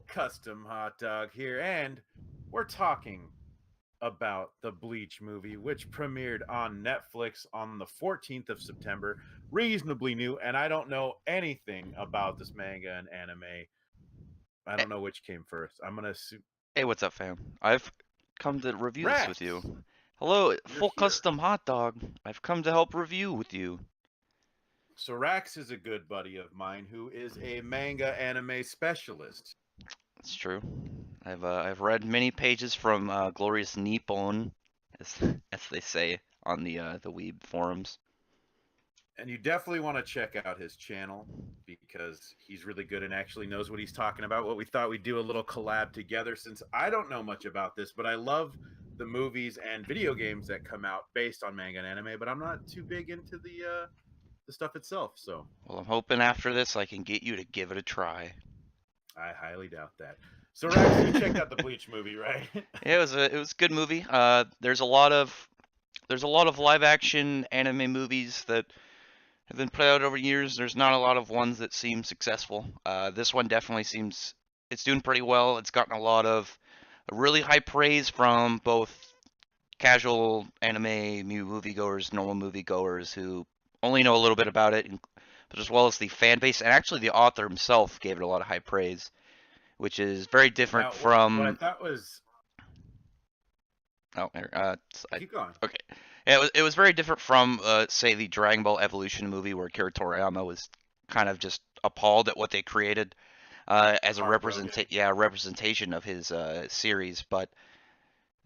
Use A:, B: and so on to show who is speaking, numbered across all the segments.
A: Custom Hot Dog here, and we're talking about the Bleach movie, which premiered on Netflix on the 14th of September. Reasonably new, and I don't know anything about this manga and anime. I
B: Eh,
A: don't know which came first. I'm gonna assume
B: Hey, what's up, fam? I've come to review this with
A: Rex.
B: you. Hello,
A: You're
B: full
A: here.
B: custom hot dog. I've come to help review with you.
A: So Rax is a good buddy of mine who is a manga anime specialist.
B: It's true. I've read many pages from Glorious Nippon, as as they say on the Weeb forums.
A: And you definitely want to check out his channel because he's really good and actually knows what he's talking about. What we thought we'd do a little collab together, since I don't know much about this, but I love the movies and video games that come out based on manga and anime, but I'm not too big into the stuff itself, so
B: Well, I'm hoping after this I can get you to give it a try.
A: I highly doubt that. So Rex, you checked out the Bleach movie, right?
B: Yeah, it was a good movie. There's a lot of live action anime movies that have been put out over years. There's not a lot of ones that seem successful. This one definitely seems it's doing pretty well. It's gotten a lot of really high praise from both casual anime moviegoers, normal moviegoers who only know a little bit about it, but as well as the fan base. And actually, the author himself gave it a lot of high praise, which is very different
A: Now, what I
B: from.
A: thought was
B: Oh,
A: keep going.
B: okay. Yeah, it was very different from, say, the Dragon Ball Evolution movie, where Akira Toriyama was kind of just appalled at what they created as a
A: Heartbroken.
B: representation of his series. But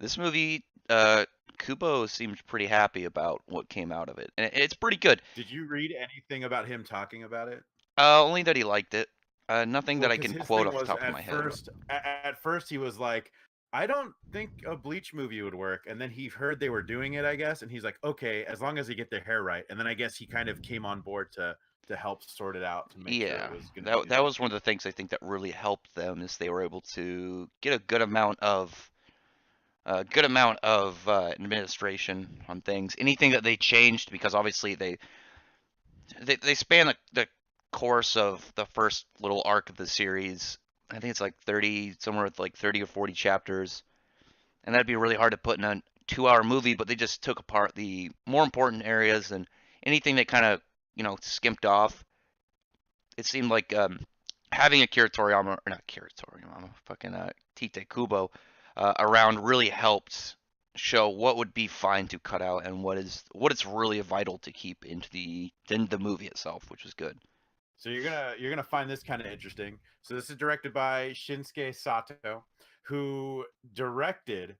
B: this movie, Kubo seemed pretty happy about what came out of it, and it's pretty good.
A: Did you read anything about him talking about it?
B: Only that he liked it. Nothing
A: Well,
B: that I
A: because
B: can
A: his
B: quote
A: thing
B: off the
A: was
B: top of
A: at
B: my head.
A: first he was like, I don't think a Bleach movie would work, and then he heard they were doing it, I guess, and he's like, okay, as long as they get their hair right, and then I guess he kind of came on board to help sort it out to make sure it
B: Yeah,
A: was going to be
B: that
A: good.
B: was one of the things I think that really helped them is they were able to get a good amount of administration on things. Anything that they changed, because obviously they span the course of the first little arc of the series. I think it's like 30, somewhere with like 30 or 40 chapters, and that'd be really hard to put in a 2 hour movie. But they just took apart the more important areas and anything that kind of skimped off. It seemed like having Akira Toriyama, or not Akira Toriyama, fucking Tite Kubo around really helped show what would be fine to cut out and what is really vital to keep into the movie itself, which was good.
A: So you're gonna find this kind of interesting. So this is directed by Shinsuke Sato, who directed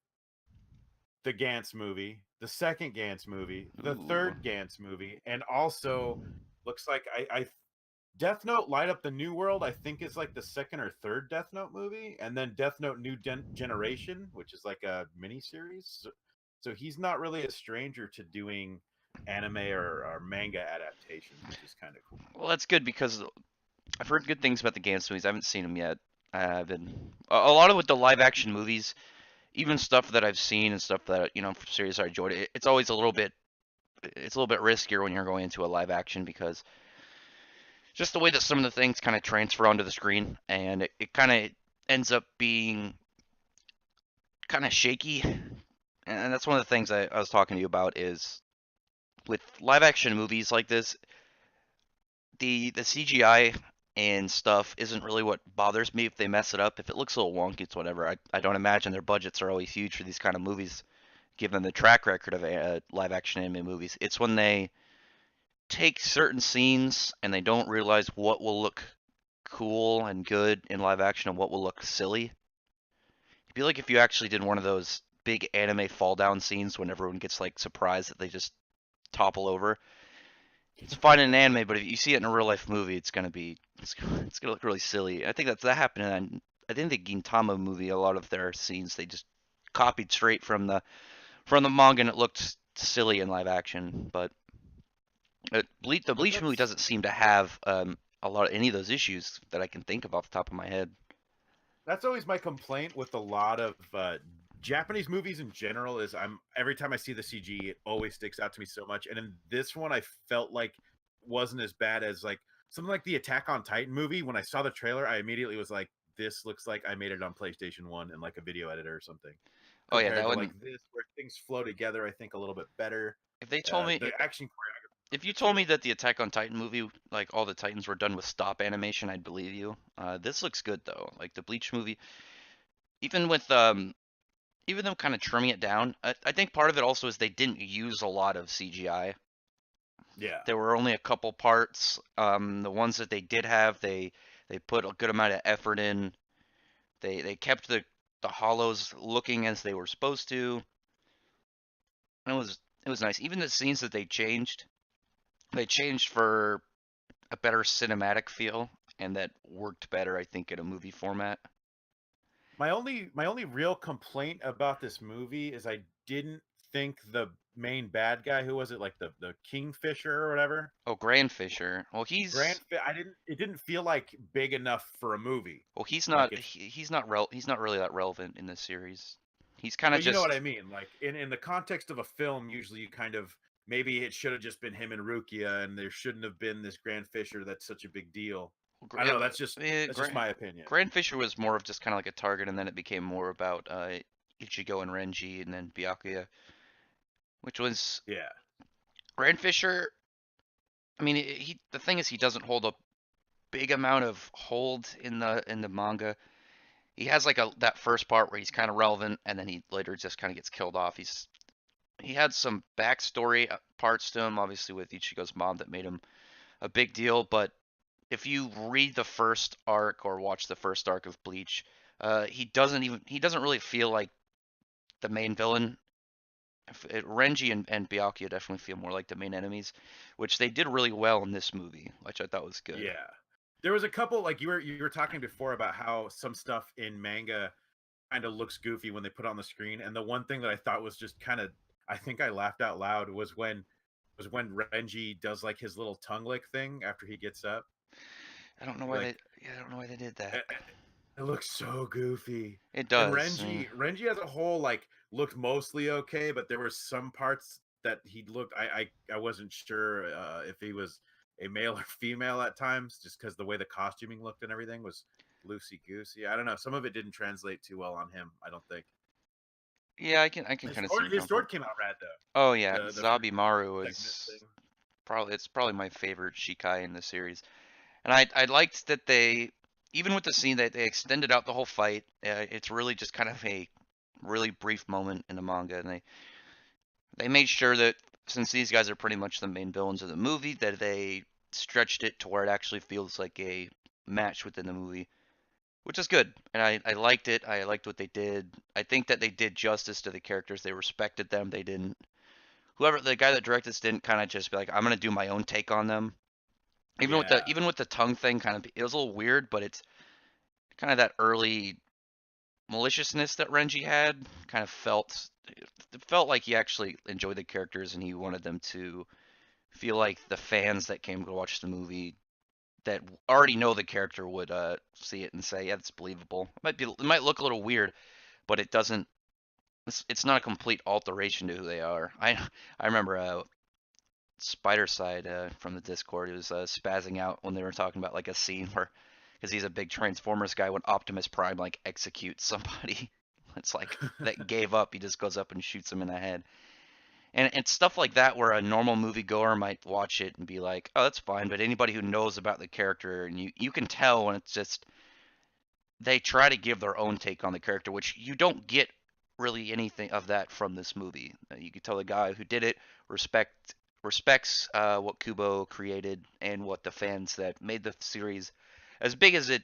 A: the Gantz movie, the second Gantz movie, the
B: Ooh.
A: third Gantz movie, and also looks like I Death Note Light Up the New World, I think is like the second or third Death Note movie, and then Death Note Generation, which is like a mini series. So he's not really a stranger to doing anime or manga adaptations, which is kind of cool.
B: Well, that's good because I've heard good things about the Gantz movies. I haven't seen them yet. I've been a lot of with the live action movies, even stuff that I've seen and stuff that for series I enjoyed. It's always a little bit riskier when you're going into a live action because just the way that some of the things kind of transfer onto the screen, and it kind of ends up being kind of shaky. And that's one of the things I was talking to you about is with live action movies like this, the CGI and stuff isn't really what bothers me if they mess it up. If it looks a little wonky, it's whatever. I don't imagine their budgets are always huge for these kind of movies, given the track record of live action anime movies. It's when they take certain scenes and they don't realize what will look cool and good in live action and what will look silly. I feel like if you actually did one of those big anime fall down scenes when everyone gets like surprised that they just topple over, it's fine in an anime, but if you see it in a real life movie, it's gonna look really silly. I think that happened in I think the Gintama movie. A lot of their scenes they just copied straight from the manga, and it looked silly in live action. But the
A: But
B: Bleach movie doesn't seem to have a lot of any of those issues that I can think of off the top of my head.
A: that's always my complaint with a lot of Japanese movies in general. Is I'm every time I see the CG, it always sticks out to me so much. And in this one, I felt like wasn't as bad as like something like the Attack on Titan movie. When I saw the trailer, I immediately was like, this looks like I made it on PlayStation 1 in like a video editor or something,
B: Oh yeah,
A: compared
B: that
A: to
B: one.
A: like this where things flow together. I think a little bit better.
B: If they told me,
A: The action choreography was
B: if you
A: good
B: told
A: too.
B: me that the Attack on Titan movie, like all the Titans were done with stop animation, I'd believe you. This looks good though. Like the Bleach movie, even with even them kind of trimming it down, I think part of it also is they didn't use a lot of CGI.
A: Yeah.
B: There were only a couple parts. The ones that they did have, they put a good amount of effort in. They kept the hollows looking as they were supposed to. And it was nice. Even the scenes that they changed for a better cinematic feel, and that worked better, I think, in a movie format.
A: My only real complaint about this movie is I didn't think the main bad guy, who was it, like the Kingfisher or whatever,
B: Oh, Grand Fisher. Well,
A: I didn't, it didn't feel like big enough for a movie.
B: he's
A: Like
B: not
A: if
B: he's not really that relevant in this series. He's kind of
A: But you know what I
B: just
A: mean. Like in the context of a film, usually you kind of, maybe it should have just been him and Rukia, and there shouldn't have been this Grand Fisher that's such a big deal. I don't know. That's just my opinion.
B: Grand Fisher was more of just kind of like a target, and then it became more about Ichigo and Renji, and then Byakuya, which was
A: Yeah.
B: Grand Fisher. I mean, he the thing is he doesn't hold a big amount of hold in the manga. He has like a that first part where he's kind of relevant, and then he later just kind of gets killed off. He had some backstory parts to him, obviously with Ichigo's mom that made him a big deal. But if you read the first arc or watch the first arc of Bleach, he doesn't really feel like the main villain. Renji and Byakuya definitely feel more like the main enemies, which they did really well in this movie, which I thought was good.
A: Yeah. There was a couple, like you were talking before about how some stuff in manga kind of looks goofy when they put it on the screen, and the one thing that I thought was just kind of, I think I laughed out loud, was when Renji does like his little tongue lick thing after he gets up.
B: I don't know
A: He
B: why they
A: like
B: yeah, I don't know why they did
A: eh,
B: that.
A: it looks so goofy.
B: It
A: And
B: does.
A: Renji as a whole like looked mostly okay, but there were some parts that he looked, I wasn't sure if he was a male or female at times, just because the way the costuming looked and everything was loosey goosey. I don't know. Some of it didn't translate too well on him, I don't think.
B: Yeah, I can
A: His
B: kind of see
A: sword,
B: where you're
A: his
B: coming from.
A: sword came out rad though.
B: Oh yeah,
A: The freaking
B: Zabimaru
A: segment
B: is
A: thing.
B: probably my favorite Shikai in the series. And I liked that they even with the scene that they extended out the whole fight. It's really just kind of a really brief moment in the manga, and they made sure that since these guys are pretty much the main villains of the movie, that they stretched it to where it actually feels like a match within the movie, which is good. And I liked it. I liked what they did. I think that they did justice to the characters. They respected them. They didn't. Whoever the guy that directed this didn't kind of just be like, I'm gonna do my own take on them.
A: Yeah.
B: Even with the tongue thing, kind of it was a little weird, but it's kind of that early maliciousness that Renji had. Kind of it felt like he actually enjoyed the characters and he wanted them to feel like the fans that came to watch the movie that already know the character would see it and say, yeah, it's believable. It might look a little weird, but it doesn't. It's not a complete alteration to who they are. I remember Spider Side from the Discord. He was spazzing out when they were talking about like a scene where, because he's a big Transformers guy, when Optimus Prime like executes somebody, it's like that gave up. He just goes up and shoots him in the head. And it's stuff like that where a normal moviegoer might watch it and be like, "Oh, that's fine." But anybody who knows about the character and you can tell when it's just they try to give their own take on the character, which you don't get really anything of that from this movie. You can tell the guy who did it respects what Kubo created and what the fans that made the series as big as it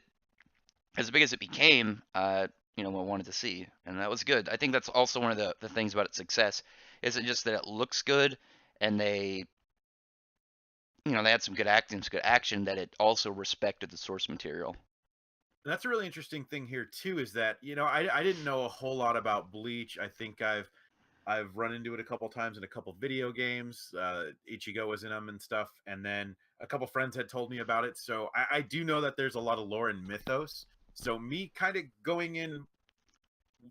B: as big as it became, wanted to see, and that was good. I think that's also one of the things about its success isn't just that it looks good and they had some good acting, some good action, that it also respected the source material.
A: That's a really interesting thing here too, is that, I didn't know a whole lot about Bleach. I think I've run into it a couple times in a couple video games. Ichigo was in them and stuff, and then a couple friends had told me about it. So I do know that there's a lot of lore and mythos. So me kind of going in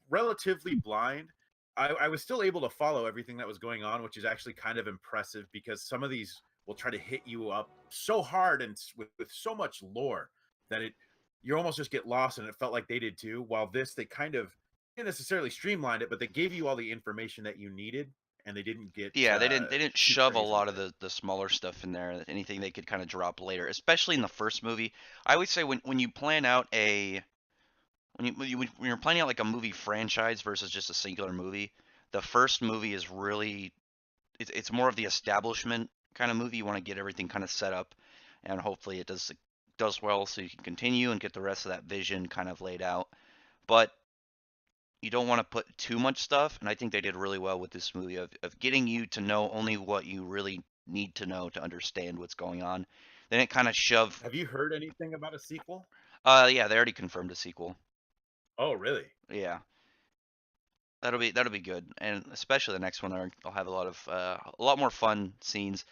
A: relatively blind, I was still able to follow everything that was going on, which is actually kind of impressive, because some of these will try to hit you up so hard and with so much lore that you almost just get lost, and it felt like they did too. While this, they kind of didn't necessarily streamlined it, but they gave you all the information that you needed, and they didn't get
B: Yeah, they didn't
A: too
B: shove a
A: crazy
B: lot
A: with
B: of
A: it.
B: the smaller stuff in there. Anything they could kind of drop later, especially in the first movie. I would say when you plan out a when you're planning out like a movie franchise versus just a singular movie, the first movie is really it's more of the establishment kind of movie. You want to get everything kind of set up, and hopefully it does well so you can continue and get the rest of that vision kind of laid out. But you don't want to put too much stuff, and I think they did really well with this movie of getting you to know only what you really need to know to understand what's going on. Then it kind of shove.
A: Have you heard anything about a sequel?
B: Yeah, they already confirmed a sequel.
A: Oh, really?
B: Yeah, that'll be good, and especially the next one. They'll have a lot more fun scenes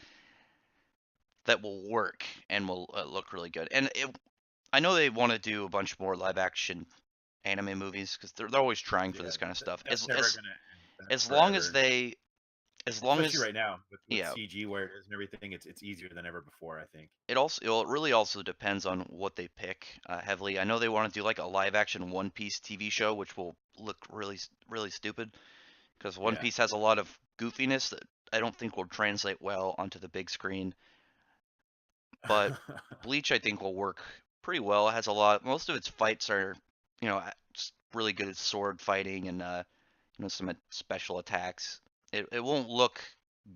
B: that will work and will look really good. And I know they want to do a bunch more live action anime movies because they're always trying for
A: Yeah,
B: this kind of stuff.
A: that's never gonna end. That's
B: As long as
A: forever.
B: they as long
A: Especially
B: as
A: right now with
B: yeah,
A: CG where it is and everything, it's easier than ever before, I think.
B: it really also depends on what they pick heavily. I know they want to do like a live action One Piece TV show, which will look really stupid because One
A: Yeah.
B: Piece has a lot of goofiness that I don't think will translate well onto the big screen. But Bleach I think will work pretty well. It has a lot. Most of its fights are, really good at sword fighting and some special attacks. It won't look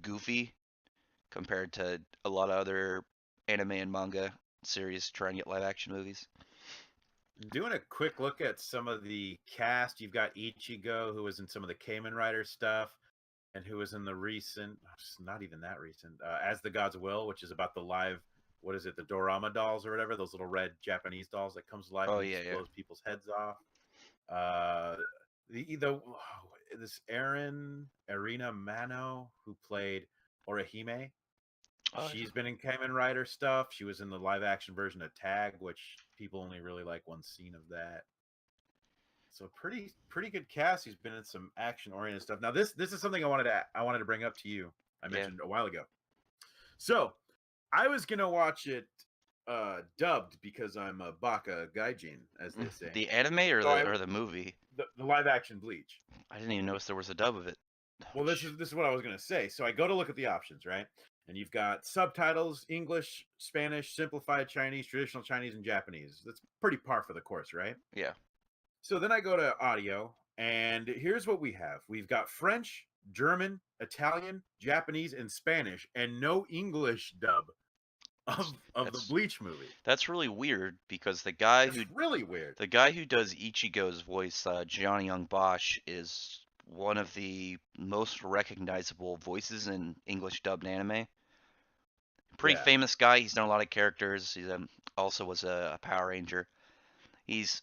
B: goofy compared to a lot of other anime and manga series trying to get live action movies.
A: Doing a quick look at some of the cast, you've got Ichigo, who was in some of the Kamen Rider stuff, and who was in the recent, not even that recent, As the Gods Will, which is about the live, what is it, the Dorama dolls or whatever, those little red Japanese dolls that comes to life
B: Oh
A: and
B: yeah,
A: just
B: yeah.
A: blows people's heads off. Uh, this Arena Mano, who played Orihime.
B: Oh,
A: She's been in Kamen Rider stuff. She was in the live action version of Tag, which people only really like one scene of that. So pretty good cast. He's been in some action oriented stuff. Now this is something I wanted to bring up to you. I
B: yeah.
A: mentioned a while ago. So I was gonna watch it dubbed because I'm a baka gaijin, as they say.
B: The anime or
A: So I
B: the movie?
A: the live action Bleach.
B: I didn't even notice there was a dub of it.
A: Well, this is what I was gonna say. So I go to look at the options, right? And you've got subtitles, English, Spanish, simplified Chinese, traditional Chinese, and Japanese. That's pretty par for the course, right?
B: Yeah.
A: So then I go to audio, and here's what we have. We've got French, German, Italian, Japanese, and Spanish, and no English dub of the
B: That's
A: Bleach movie.
B: that's really weird because the guy
A: That's
B: who
A: really weird.
B: the guy who does Ichigo's voice, Johnny Young Bosch, is one of the most recognizable voices in English dubbed anime. Pretty
A: Yeah.
B: famous guy. He's done a lot of characters. He also was a Power Ranger. He's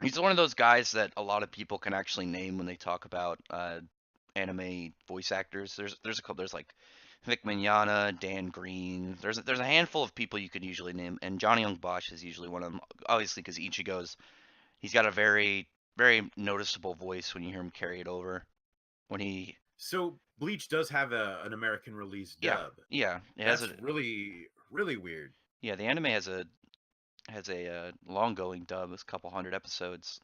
B: he's one of those guys that a lot of people can actually name when they talk about anime voice actors. There's a couple. There's like Vic Mignogna, Dan Green. There's a handful of people you could usually name, and Johnny Young Bosch is usually one of them. Obviously, because Ichigo's he's got a very noticeable voice when you hear him carry it over. When he
A: So Bleach does have an American release
B: yeah
A: dub.
B: yeah it has
A: That's
B: a
A: really weird.
B: yeah the anime has a long going dub. It's a couple hundred episodes.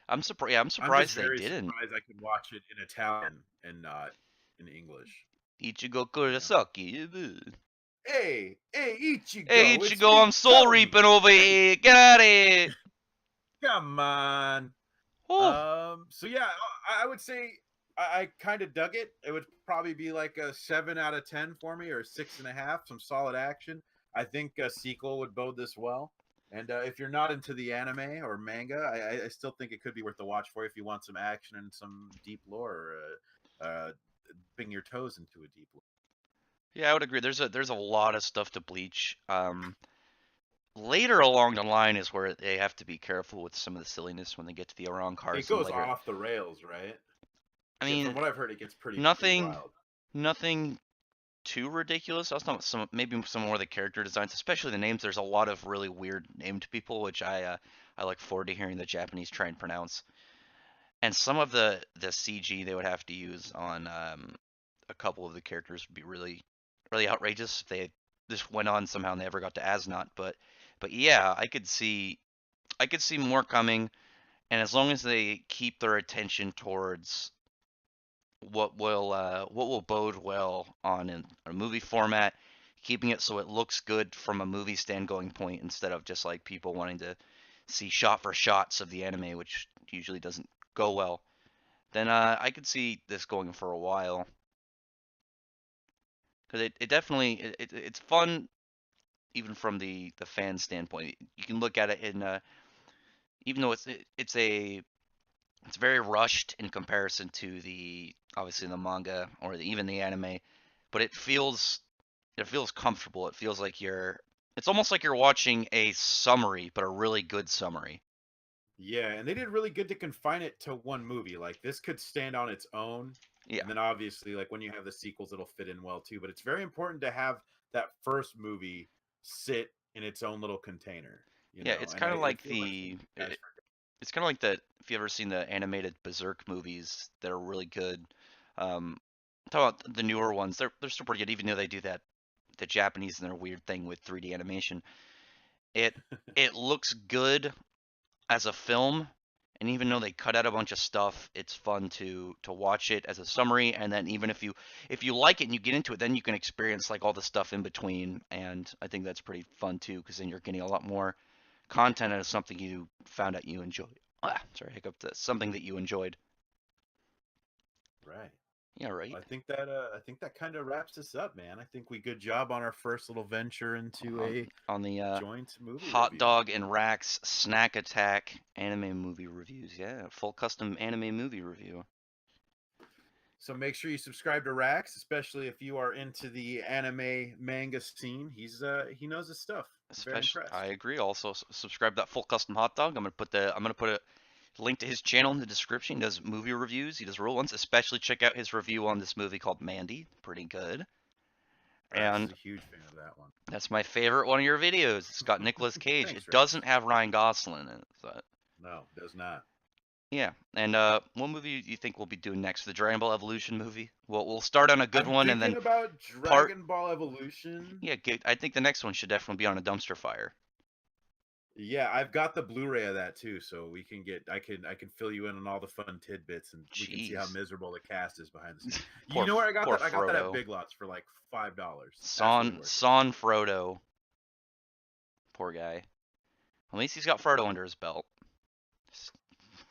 B: I'm
A: I'm just
B: surprised they
A: very
B: didn't.
A: surprised I could watch it in Italian and not in English.
B: Ichigo
A: You know.
B: Kurosaki.
A: Hey,
B: Hey
A: Ichigo, it's
B: Ichigo,
A: me.
B: I'm soul
A: Tell me.
B: reaping over
A: Hey,
B: here. Get out of here.
A: come on.
B: Oh,
A: So yeah, I would say I kind of dug it. It would probably be like a 7 out of 10 for me, or 6.5. Some solid action. I think a sequel would bode this well. And if you're not into the anime or manga, I still think it could be worth a watch for you if you want some action and some deep lore, or dipping your toes into a deep lore.
B: yeah, I would agree. There's a lot of stuff to Bleach. Later along the line is where they have to be careful with some of the silliness when they get to the
A: It
B: Arankars and
A: goes
B: later.
A: off the rails, right?
B: I
A: Yeah, from
B: mean,
A: what I've heard, it gets pretty
B: nothing
A: wild.
B: nothing too ridiculous. That's not some maybe some more of the character designs, especially the names. There's a lot of really weird named people, which I look forward to hearing the Japanese try and pronounce. And some of the CG they would have to use on a couple of the characters would be really outrageous if they just went on somehow and they ever got to Asnot. But yeah, I could see I could see more coming, and as long as they keep their attention towards what will bode well on a movie format, keeping it so it looks good from a movie standgoing point instead of just like people wanting to see shot for shots of the anime, which usually doesn't go well. Then I could see this going for a while because it definitely it's fun even from the fan standpoint. You can look at it in even though it's very rushed in comparison to the obviously the manga or even the anime, but it feels comfortable. It feels like it's almost like you're watching a summary, but a really good summary.
A: Yeah, and they did really good to confine it to one movie. Like this could stand on its own,
B: Yeah,
A: and then obviously, like when you have the sequels, it'll fit in well too. But it's very important to have that first movie sit in its own little container,
B: yeah. It's
A: And
B: kind of
A: I
B: like
A: feel like these guys.
B: it's kind of like the if you ever seen the animated Berserk movies, they're really good. Um, talk about the newer ones, they're still pretty good, even though they do that the Japanese and their weird thing with 3D animation. It it looks good as a film, and even though they cut out a bunch of stuff, it's fun to watch it as a summary. And then even if you like it and you get into it, then you can experience like all the stuff in between. And I think that's pretty fun too, because then you're getting a lot more content out of something you found out you enjoy. Sorry, hiccup. That's something that you enjoyed.
A: Right.
B: Yeah, right.
A: Well, I think that kind of wraps us up, man. I think we good job on our first little venture into
B: On
A: a
B: on the
A: joint movie
B: Hot
A: review.
B: Dog and Rack's Snack Attack anime movie reviews. Yeah, full custom anime movie review.
A: So make sure you subscribe to Rax, especially if you are into the anime manga scene. He knows his stuff. I'm very
B: Especially, I
A: impressed.
B: agree. Also, subscribe to that full custom hot dog. I'm gonna put a link to his channel in the description. He does movie reviews. He does real ones. Especially check out his review on this movie called Mandy. Pretty good.
A: Rax is
B: And
A: a huge fan of that one.
B: that's my favorite one of your videos. It's got Nicolas Cage.
A: Thanks,
B: It
A: Rax.
B: doesn't have Ryan Gosling in it. So,
A: No, does not.
B: yeah. And what movie do you think we'll be doing next? The Dragon Ball Evolution movie. Well, we'll start on a good
A: I'm
B: one, and
A: thinking
B: then
A: about
B: part.
A: Dragon Ball Evolution.
B: Yeah, I think the next one should definitely be on a dumpster fire.
A: Yeah, I've got the Blu-ray of that too, so we can get I can fill you in on all the fun tidbits, and we can see how
B: Jeez.
A: miserable the cast is behind the scenes. You
B: Poor
A: know where I got
B: poor
A: that? I got that at
B: Frodo.
A: Big Lots for like $5. Absolutely
B: Son
A: worth it.
B: Son Frodo. Poor guy. At least he's got Frodo under his belt.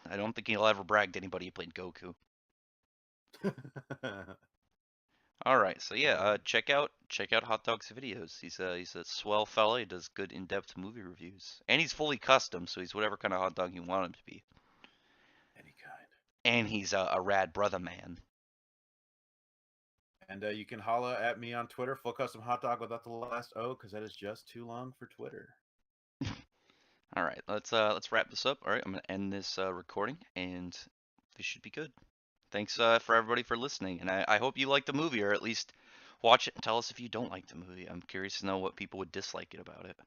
B: I don't think he'll ever brag to anybody he played Goku. All right, so yeah,
A: All right.
B: check out Hot Dog's videos. He's a swell fella. He does good in-depth movie reviews, and he's fully custom, so he's whatever kind of hot dog you want him to be.
A: Any kind.
B: And he's a rad brother man.
A: And you can holla at me on Twitter, full custom hot dog without the last O, because that is just too long for Twitter.
B: All right, let's wrap this up. All right, I'm gonna end this recording, and this should be good. Thanks for everybody for listening, and I hope you like the movie, or at least watch it and tell us if you don't like the movie. I'm curious to know what people would dislike it about it.